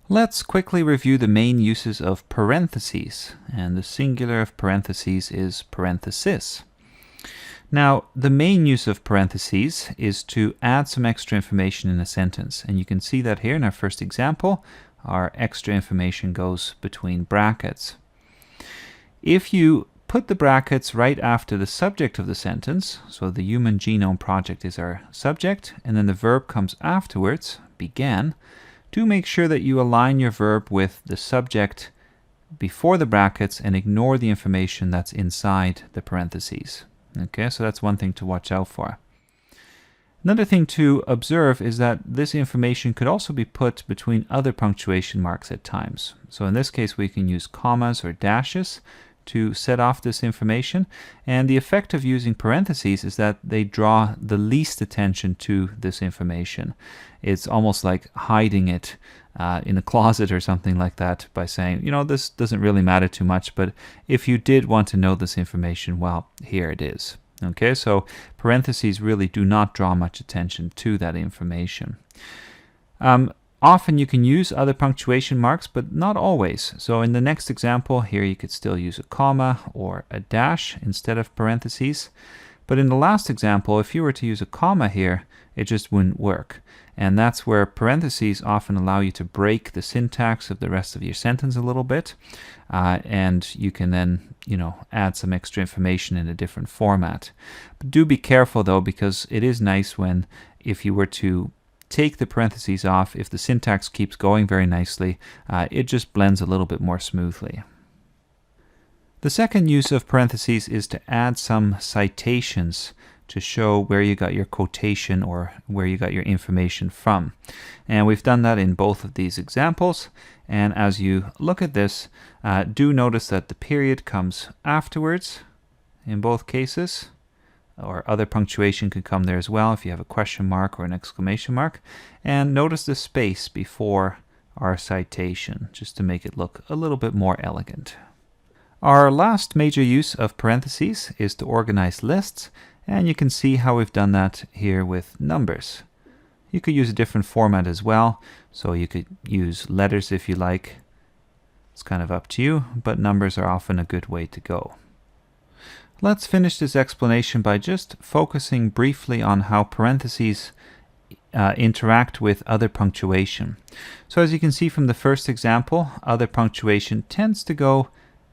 Let's quickly review the main uses of parentheses, and the singular of parentheses is parenthesis. Now, the main use of parentheses is to add some extra information in a sentence, and you can see that here in our first example, our extra information goes between brackets. If you put the brackets right after the subject of the sentence, so the Human Genome Project is our subject, and then the verb comes afterwards, began, do make sure that you align your verb with the subject before the brackets and ignore the information that's inside the parentheses. Okay, so that's one thing to watch out for. Another thing to observe is that this information could also be put between other punctuation marks at times. So in this case, we can use commas or dashes to set off this information, and the effect of using parentheses is that they draw the least attention to this information. It's almost like hiding it in a closet or something like that by saying, you know, this doesn't really matter too much, but if you did want to know this information, well, here it is. Okay, so parentheses really do not draw much attention to that information. Often you can use other punctuation marks, but not always. So in the next example here, you could still use a comma or a dash instead of parentheses. But in the last example, if you were to use a comma here, it just wouldn't work. And that's where parentheses often allow you to break the syntax of the rest of your sentence a little bit. And you can then, add some extra information in a different format. But do be careful though, because it is nice when, if you were to take the parentheses off, if the syntax keeps going very nicely, it just blends a little bit more smoothly. The second use of parentheses is to add some citations to show where you got your quotation or where you got your information from. And we've done that in both of these examples. And as you look at this, do notice that the period comes afterwards in both cases, or other punctuation could come there as well if you have a question mark or an exclamation mark. And notice the space before our citation, just to make it look a little bit more elegant. Our last major use of parentheses is to organize lists, and you can see how we've done that here with numbers. You could use a different format as well, so you could use letters if you like. It's kind of up to you, but numbers are often a good way to go. Let's finish this explanation by just focusing briefly on how parentheses interact with other punctuation. So as you can see from the first example, other punctuation tends to go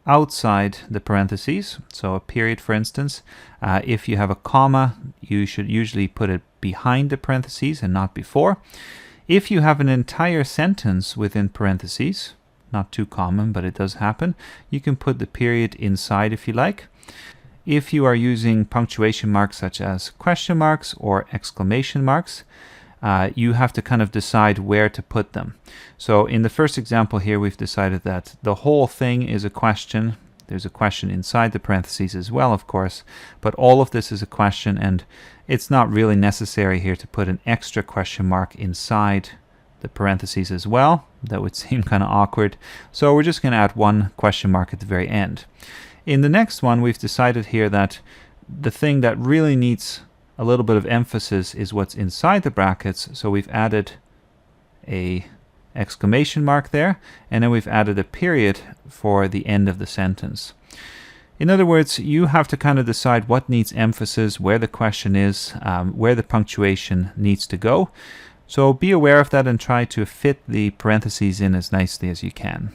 outside the parentheses. So a period, for instance, if you have a comma, you should usually put it behind the parentheses and not before. If you have an entire sentence within parentheses, not too common, but it does happen, you can put the period inside if you like. If you are using punctuation marks such as question marks or exclamation marks, you have to kind of decide where to put them. So in the first example here, we've decided that the whole thing is a question. There's a question inside the parentheses as well, of course, but all of this is a question, and it's not really necessary here to put an extra question mark inside the parentheses as well. That would seem kind of awkward. So we're just going to add one question mark at the very end. In the next one, we've decided here that the thing that really needs a little bit of emphasis is what's inside the brackets. So we've added a exclamation mark there, and then we've added a period for the end of the sentence. In other words, you have to kind of decide what needs emphasis, where the question is, where the punctuation needs to go. So be aware of that and try to fit the parentheses in as nicely as you can.